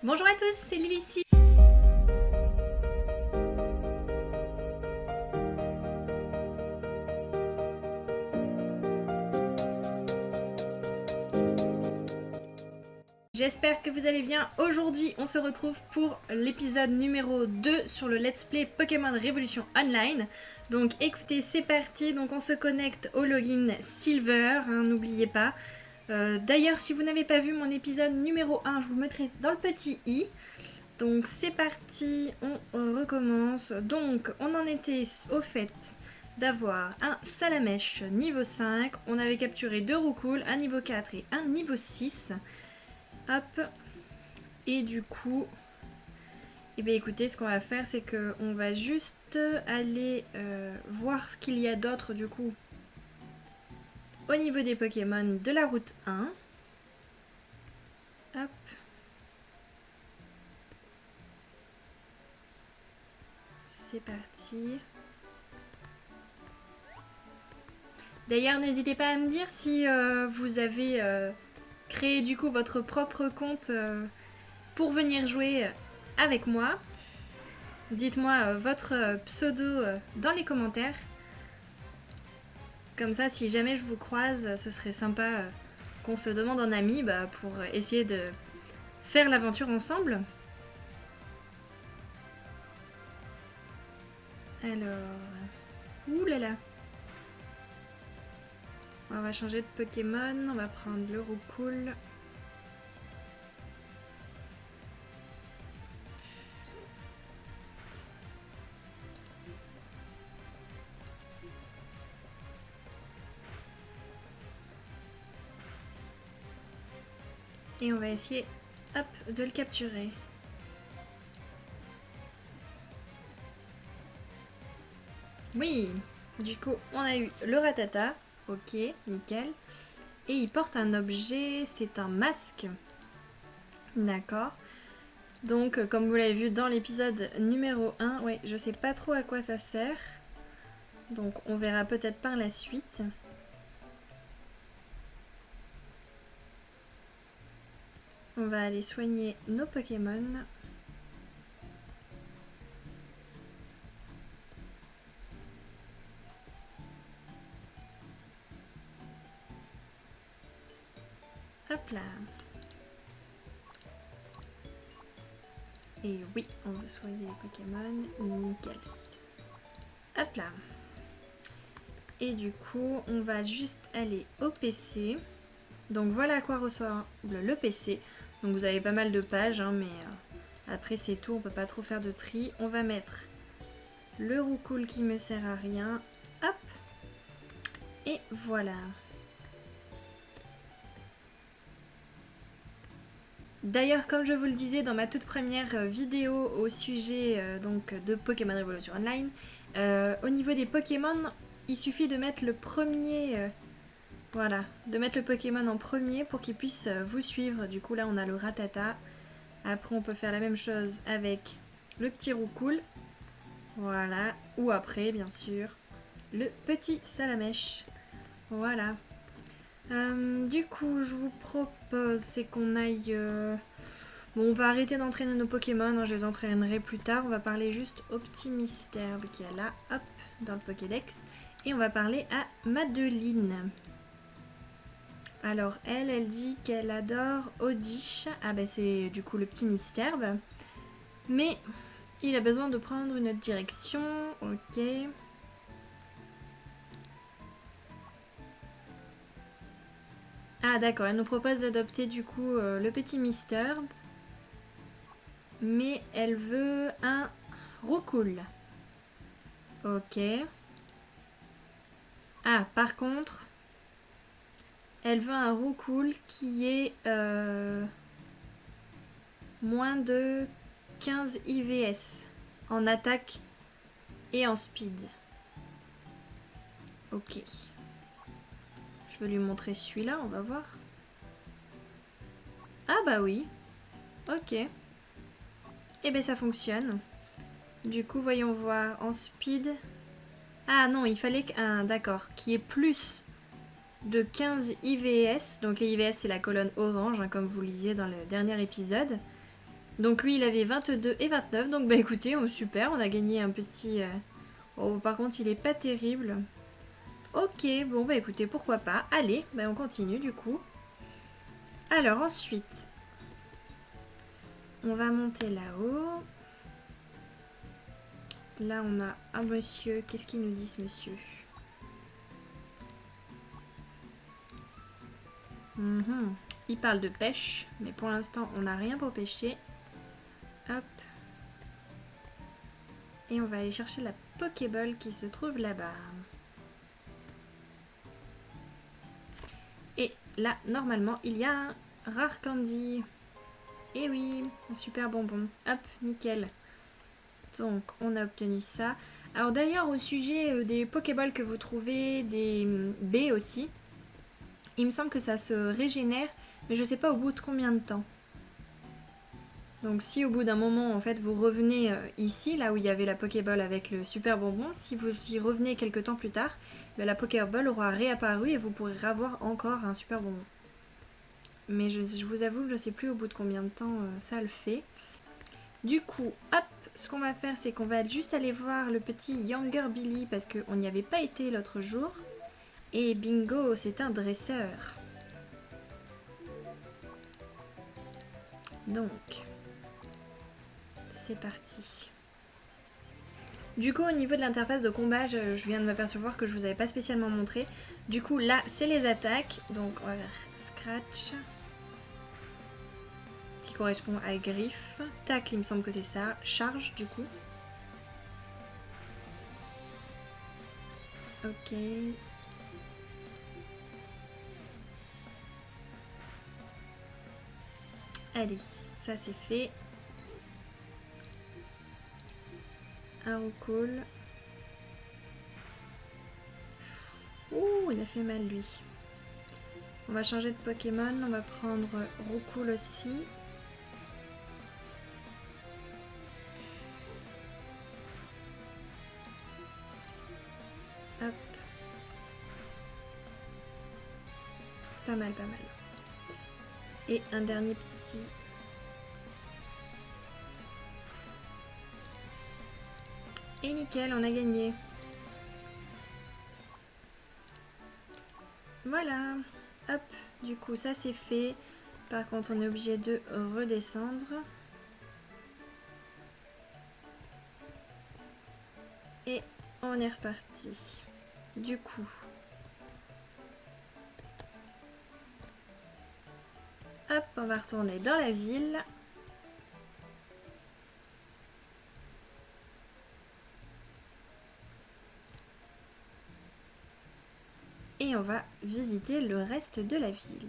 Bonjour à tous, c'est Lily ici. J'espère que vous allez bien. Aujourd'hui, on se retrouve pour l'épisode numéro 2 sur le Let's Play Pokémon Révolution Online. Donc écoutez, c'est parti. Donc on se connecte au login Silver, hein, n'oubliez pas. D'ailleurs, si vous n'avez pas vu mon épisode numéro 1, je vous le mettrai dans le petit i. Donc c'est parti, on recommence. Donc on en était au fait d'avoir un Salamèche niveau 5. On avait capturé 2 Roucouls, un niveau 4 et un niveau 6. Hop. Et du coup, eh bien écoutez, ce qu'on va faire, c'est qu'on va juste aller voir ce qu'il y a d'autre du coup au niveau des Pokémon de la route 1. Hop. C'est parti. D'ailleurs, n'hésitez pas à me dire si vous avez créé du coup votre propre compte pour venir jouer avec moi. Dites-moi votre pseudo dans les commentaires. Comme ça, si jamais je vous croise, ce serait sympa qu'on se demande en ami pour essayer de faire l'aventure ensemble. Alors... Ouh là là. On va changer de Pokémon, on va prendre le Roucoule. Et on va essayer, hop, de le capturer. Oui, du coup, on a eu le Rattata. Ok, nickel. Et il porte un objet, c'est un masque. D'accord. Donc, comme vous l'avez vu dans l'épisode numéro 1, ouais, je sais pas trop à quoi ça sert. Donc, on verra peut-être par la suite. On va aller soigner nos Pokémon. Hop là. Et oui, on veut soigner les Pokémon. Nickel. Hop là. Et du coup, on va juste aller au PC. Donc voilà à quoi ressemble le PC. Donc vous avez pas mal de pages, hein, mais après c'est tout, on peut pas trop faire de tri. On va mettre le Roucoule qui me sert à rien. Hop. Et voilà. D'ailleurs, comme je vous le disais dans ma toute première vidéo au sujet donc de Pokémon Révolution Online, au niveau des Pokémon, il suffit de mettre le premier... voilà, de mettre le Pokémon en premier pour qu'il puisse vous suivre. Du coup là on a le Rattata. Après on peut faire la même chose avec le petit Roucoule. Voilà. Ou après bien sûr le petit Salamèche. Voilà. Du coup je vous propose c'est qu'on aille... Bon on va arrêter d'entraîner nos Pokémon, hein, je les entraînerai plus tard. On va parler juste au petit Mystère qui est là, hop, dans le Pokédex. Et on va parler à Madeline. Alors elle dit qu'elle adore Odish. Ah bah c'est du coup le petit Mystère. Mais il a besoin de prendre une autre direction. Ok. Ah d'accord, elle nous propose d'adopter du coup le petit Mystère. Mais elle veut un Roucoule. Ok. Ah par contre... Elle veut un Roucoule qui est moins de 15 IVS en attaque et en speed. Ok. Je vais lui montrer celui-là, on va voir. Ah bah oui. Ok. Et ben ça fonctionne. Du coup, voyons voir en speed. Ah non, il fallait qu'un, d'accord, qui est plus de 15 IVS. Donc les IVS, c'est la colonne orange, hein, comme vous le lisiez dans le dernier épisode. Donc lui il avait 22 et 29. Donc bah écoutez, super, on a gagné un petit... Oh par contre il est pas terrible. Ok, bon bah écoutez, pourquoi pas. Allez, bah on continue du coup. Alors ensuite, on va monter là-haut. Là on a un monsieur. Qu'est-ce qu'il nous dit ce monsieur? Il parle de pêche, mais pour l'instant on n'a rien pour pêcher. Hop. Et on va aller chercher la Pokéball qui se trouve là-bas. Et là, normalement, il y a un rare candy. Et oui, un super bonbon. Hop, nickel. Donc, on a obtenu ça. Alors d'ailleurs, au sujet des Pokéballs que vous trouvez, des baies aussi, il me semble que ça se régénère, mais je sais pas au bout de combien de temps. Donc si au bout d'un moment, en fait, vous revenez ici, là où il y avait la Pokéball avec le super bonbon, si vous y revenez quelques temps plus tard, ben, la Pokéball aura réapparu et vous pourrez avoir encore un super bonbon. Mais je vous avoue que je sais plus au bout de combien de temps ça le fait. Du coup, hop, ce qu'on va faire, c'est qu'on va juste aller voir le petit Younger Billy parce qu'on n'y avait pas été l'autre jour. Et bingo, c'est un dresseur. Donc, c'est parti. Du coup, au niveau de l'interface de combat, je viens de m'apercevoir que je vous avais pas spécialement montré. Du coup, là, c'est les attaques. Donc, on va faire Scratch. Qui correspond à griffe. Tacle, il me semble que c'est ça. Charge, du coup. Ok. Allez, ça c'est fait. Arrow Call. Ouh, il a fait mal lui. On va changer de Pokémon. On va prendre Roucool aussi. Hop. Pas mal, pas mal. Et un dernier petit. Et nickel, on a gagné. Voilà. Hop, du coup ça c'est fait. Par contre on est obligé de redescendre. Et on est reparti. Du coup. Hop, on va retourner dans la ville. Et on va visiter le reste de la ville.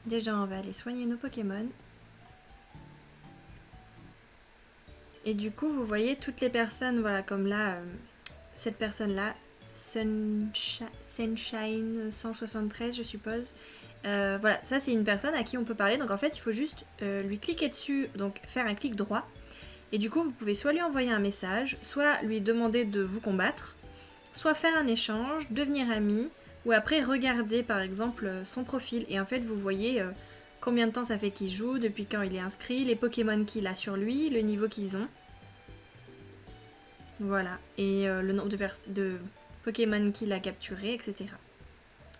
Déjà, on va aller soigner nos Pokémon. Et du coup, vous voyez toutes les personnes, voilà, comme là, cette personne-là, Sunshine 173, je suppose. Voilà, ça c'est une personne à qui on peut parler. Donc en fait, il faut juste lui cliquer dessus, donc faire un clic droit. Et du coup, vous pouvez soit lui envoyer un message, soit lui demander de vous combattre, soit faire un échange, devenir ami, ou après regarder par exemple son profil. Et en fait, vous voyez combien de temps ça fait qu'il joue, depuis quand il est inscrit, les Pokémon qu'il a sur lui, le niveau qu'ils ont. Voilà, et le nombre de Pokémon qu'il a capturé, etc.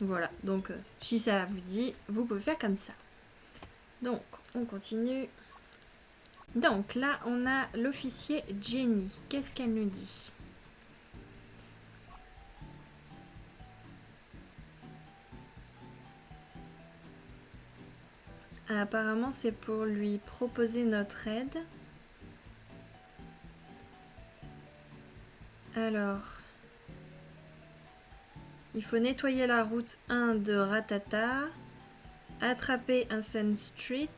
Voilà, donc si ça vous dit, vous pouvez faire comme ça. Donc, on continue. Donc là, on a l'officier Jenny. Qu'est-ce qu'elle nous dit ? Apparemment, c'est pour lui proposer notre aide. Alors, il faut nettoyer la route 1 de Ratata, attraper un Sunstreet,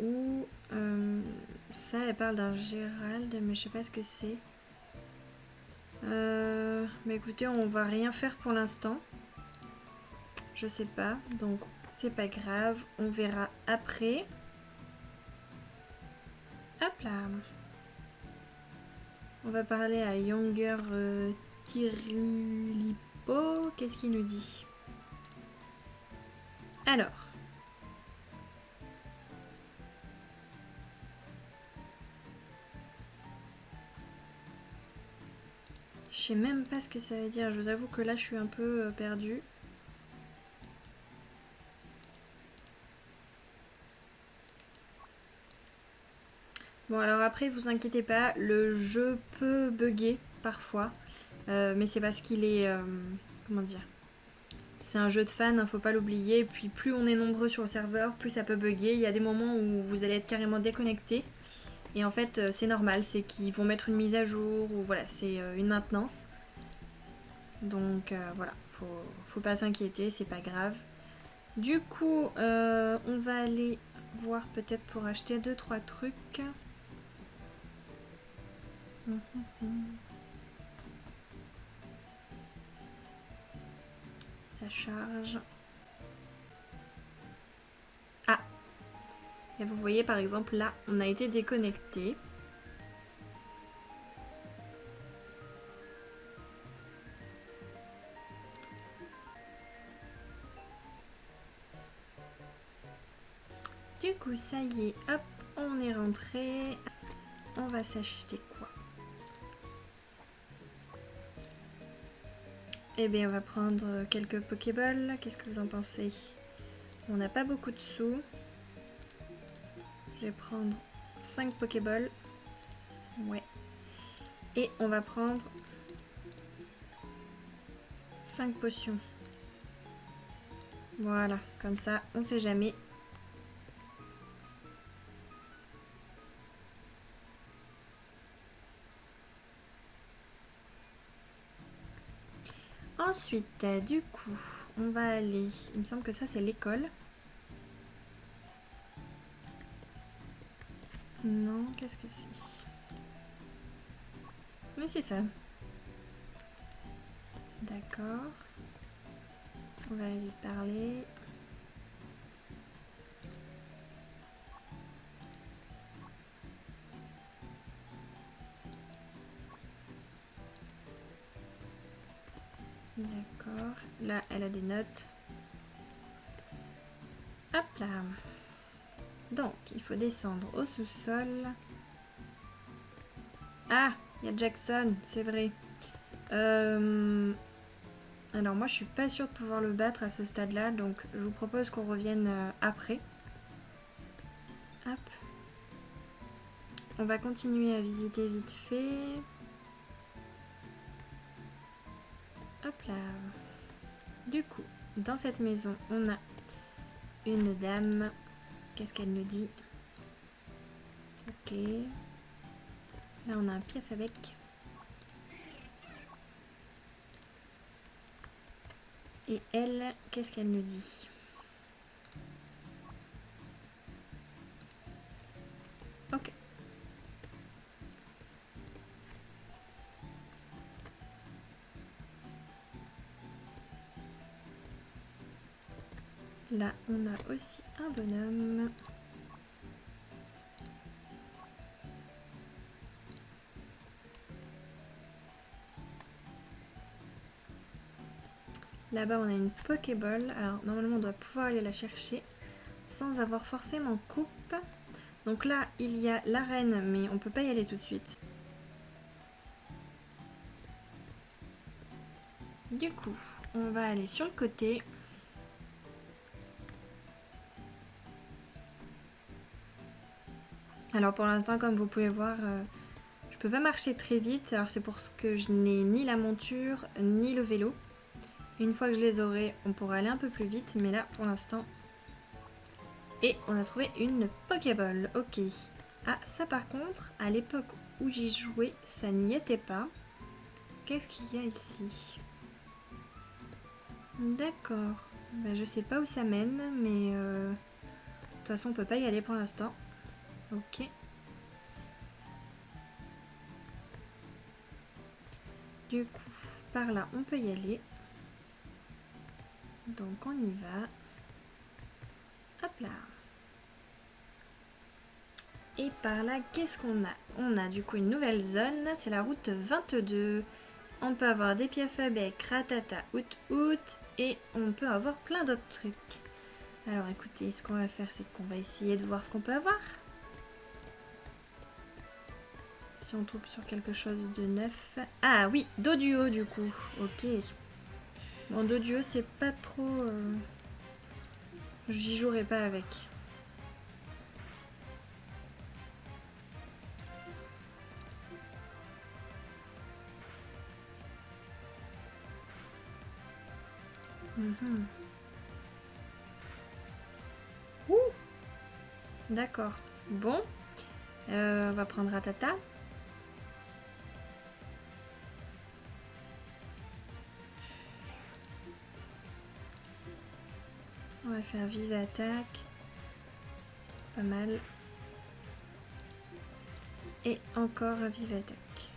ou ça, elle parle d'un Gérald, mais je sais pas ce que c'est. Mais écoutez, on va rien faire pour l'instant. Je sais pas, donc c'est pas grave, on verra après. Hop là. On va parler à Younger Tirulipo. Qu'est-ce qu'il nous dit ? Alors, sais même pas ce que ça veut dire. Je vous avoue que là, je suis un peu perdue. Bon, alors après, vous inquiétez pas, le jeu peut bugger parfois. Mais c'est parce qu'il est... comment dire? C'est un jeu de fans, hein, faut pas l'oublier. Et puis plus on est nombreux sur le serveur, plus ça peut bugger. Il y a des moments où vous allez être carrément déconnecté. Et en fait, c'est normal, c'est qu'ils vont mettre une mise à jour ou voilà, c'est une maintenance. Donc voilà, faut pas s'inquiéter, c'est pas grave. Du coup, on va aller voir peut-être pour acheter 2-3 trucs. Ça charge. Ah! Et vous voyez par exemple là, on a été déconnecté. Du coup, ça y est, hop, on est rentré. On va s'acheter quoi? Eh bien, on va prendre quelques Pokéballs. Qu'est-ce que vous en pensez? On n'a pas beaucoup de sous. Je vais prendre 5 Pokéballs. Ouais. Et on va prendre 5 potions. Voilà, comme ça, on sait jamais. Ensuite, du coup, on va aller... Il me semble que ça, c'est l'école. Non, qu'est-ce que c'est? Oui, c'est ça. D'accord. On va lui parler. D'accord. Là, elle a des notes. Hop là. Donc, il faut descendre au sous-sol. Ah, il y a Jackson, c'est vrai. Alors moi, je suis pas sûre de pouvoir le battre à ce stade-là, donc je vous propose qu'on revienne après. Hop. On va continuer à visiter vite fait. Hop là. Du coup, dans cette maison, on a une dame. Qu'est-ce qu'elle nous dit? Ok. Là, on a un piaf avec. Et elle, qu'est-ce qu'elle nous dit? Ok. Là, on a aussi un bonhomme. Là-bas, on a une Pokéball. Alors, normalement, on doit pouvoir aller la chercher sans avoir forcément coupe. Donc là, il y a l'arène, mais on peut pas y aller tout de suite. Du coup, on va aller sur le côté. Alors pour l'instant, comme vous pouvez voir, je peux pas marcher très vite. Alors c'est pour ce que je n'ai ni la monture, ni le vélo. Une fois que je les aurai, on pourra aller un peu plus vite. Mais là, pour l'instant... Et on a trouvé une Pokéball. Ok. Ah, ça par contre, à l'époque où j'y jouais, ça n'y était pas. Qu'est-ce qu'il y a ici? D'accord. Ben, je sais pas où ça mène, mais... de toute façon, on peut pas y aller pour l'instant. Ok. Du coup, par là, on peut y aller. Donc, on y va. Hop là. Et par là, qu'est-ce qu'on a? On a du coup une nouvelle zone. C'est la route 22. On peut avoir des piafabec, ratata, out. Et on peut avoir plein d'autres trucs. Alors, écoutez, ce qu'on va faire, c'est qu'on va essayer de voir ce qu'on peut avoir. Si on tombe sur quelque chose de neuf. Ah oui, Doduo du coup. Ok. Bon, Doduo, c'est pas trop... J'y jouerai pas avec. Mhm. Ouh. D'accord. Bon. On va prendre Ratata. On va faire vive attaque. Pas mal. Et encore vive attaque.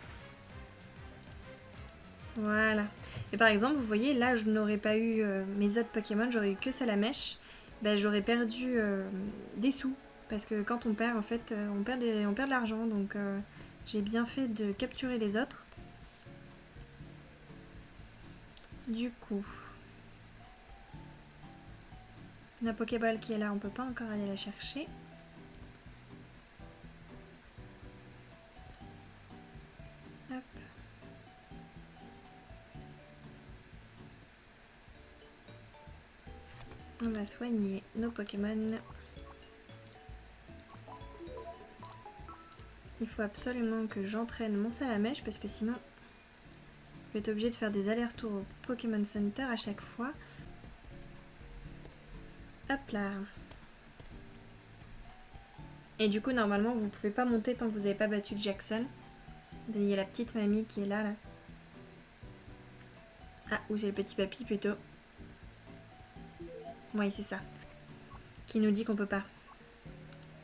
Voilà. Et par exemple, vous voyez, là, je n'aurais pas eu mes autres Pokémon, j'aurais eu que Salamèche. Ben, j'aurais perdu des sous. Parce que quand on perd, en fait, on perd de l'argent. Donc, j'ai bien fait de capturer les autres. Du coup, la Pokéball qui est là, on peut pas encore aller la chercher. Hop. On va soigner nos Pokémon. Il faut absolument que j'entraîne mon Salamèche parce que sinon, je vais être obligée de faire des allers-retours au Pokémon Center à chaque fois. Hop là. Et du coup, normalement, vous pouvez pas monter tant que vous n'avez pas battu Jackson. Il y a la petite mamie qui est là, là. Ah, ou c'est le petit papy plutôt. Oui, c'est ça. Qui nous dit qu'on peut pas.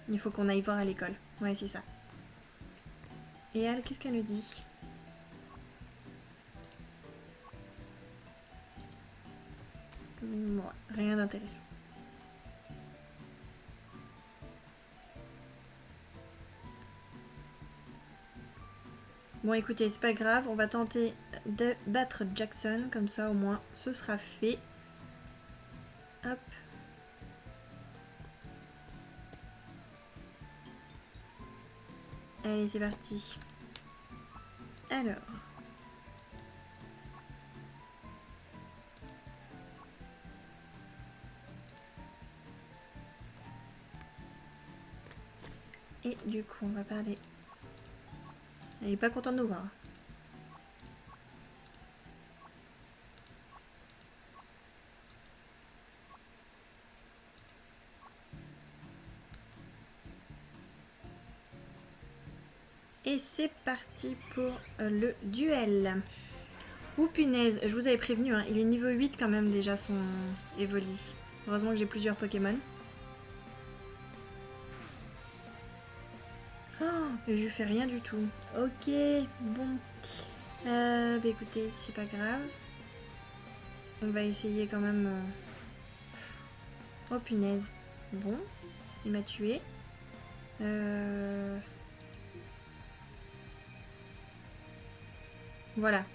Il faut qu'on aille voir à l'école. Ouais, c'est ça. Et elle, qu'est-ce qu'elle nous dit? Ouais, rien d'intéressant. Bon, écoutez, c'est pas grave. On va tenter de battre Jackson. Comme ça, au moins, ce sera fait. Hop. Allez, c'est parti. Alors. Et du coup, on va parler. Elle est pas contente de nous voir. Et c'est parti pour le duel. Ouh punaise, je vous avais prévenu, hein, il est niveau 8 quand même déjà son Evoli. Heureusement que j'ai plusieurs Pokémon. Oh, et je lui fais rien du tout. Ok, bon. Bah écoutez, c'est pas grave. On va essayer quand même... Oh punaise. Bon, il m'a tué. Voilà.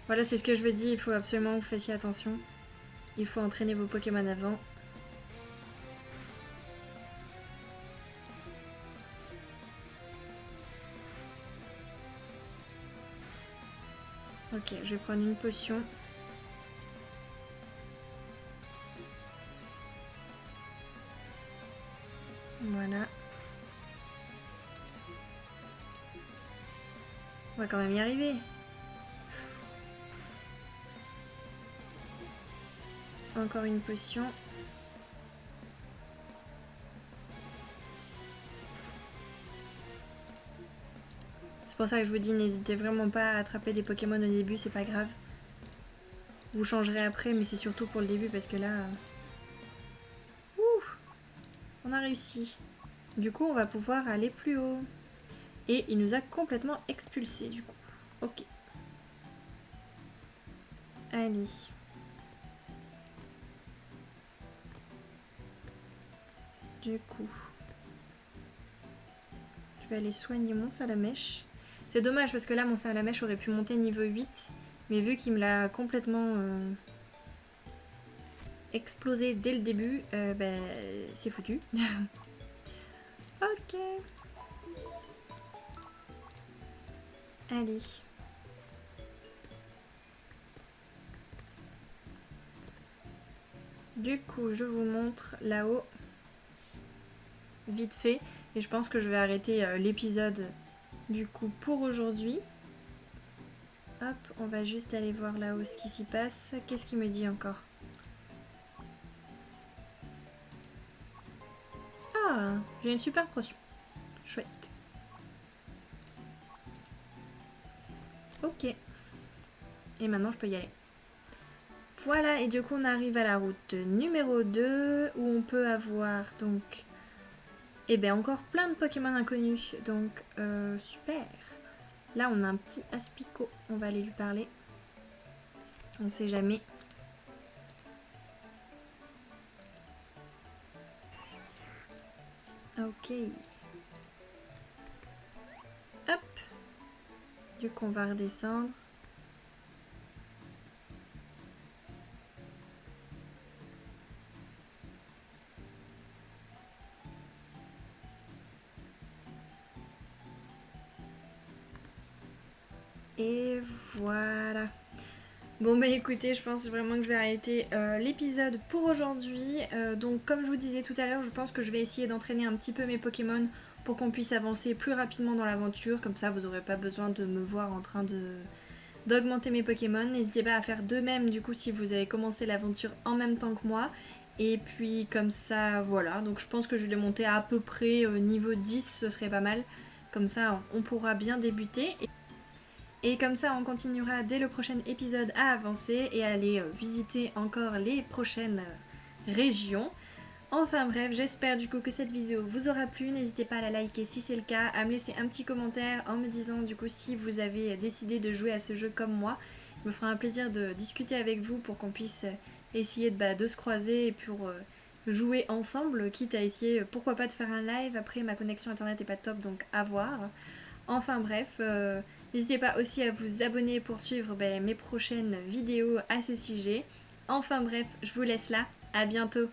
Voilà, c'est ce que je veux dire. Il faut absolument que vous fassiez attention. Il faut entraîner vos Pokémon avant. Ok, je vais prendre une potion. Voilà. On va quand même y arriver. Encore une potion. C'est pour ça que je vous dis, n'hésitez vraiment pas à attraper des Pokémon au début, c'est pas grave. Vous changerez après, mais c'est surtout pour le début parce que là... Ouh, on a réussi. Du coup, on va pouvoir aller plus haut. Et il nous a complètement expulsés du coup. Ok. Allez. Du coup... Je vais aller soigner mon Salamèche. C'est dommage parce que là, mon Salamèche aurait pu monter niveau 8. Mais vu qu'il me l'a complètement explosé dès le début, ben, c'est foutu. Ok. Allez. Du coup, je vous montre là-haut, vite fait. Et je pense que je vais arrêter l'épisode du coup pour aujourd'hui. Hop, on va juste aller voir là-haut ce qui s'y passe. Qu'est-ce qu'il me dit encore? Ah, j'ai une super potion. Chouette. Ok. Et maintenant, je peux y aller. Voilà, et du coup, on arrive à la route numéro 2, où on peut avoir donc... Eh bien, encore plein de Pokémon inconnus. Donc, super. Là, on a un petit Aspico. On va aller lui parler. On sait jamais. Ok. Hop. Du coup, on va redescendre. Et voilà. Bon bah écoutez, je pense vraiment que je vais arrêter l'épisode pour aujourd'hui. Donc comme je vous disais tout à l'heure, je pense que je vais essayer d'entraîner un petit peu mes Pokémon pour qu'on puisse avancer plus rapidement dans l'aventure. Comme ça, vous n'aurez pas besoin de me voir en train d'augmenter mes Pokémon. N'hésitez pas à faire de même du coup si vous avez commencé l'aventure en même temps que moi. Et puis comme ça, voilà. Donc je pense que je vais les monter à peu près niveau 10, ce serait pas mal. Comme ça, on pourra bien débuter. Et comme ça, on continuera dès le prochain épisode à avancer et à aller visiter encore les prochaines régions. Enfin bref, j'espère du coup que cette vidéo vous aura plu. N'hésitez pas à la liker si c'est le cas, à me laisser un petit commentaire en me disant du coup si vous avez décidé de jouer à ce jeu comme moi. Il me fera un plaisir de discuter avec vous pour qu'on puisse essayer de se croiser et pour jouer ensemble, quitte à essayer pourquoi pas de faire un live. Après, ma connexion internet est pas top, donc à voir. Enfin bref, n'hésitez pas aussi à vous abonner pour suivre mes prochaines vidéos à ce sujet. Enfin bref, je vous laisse là, à bientôt.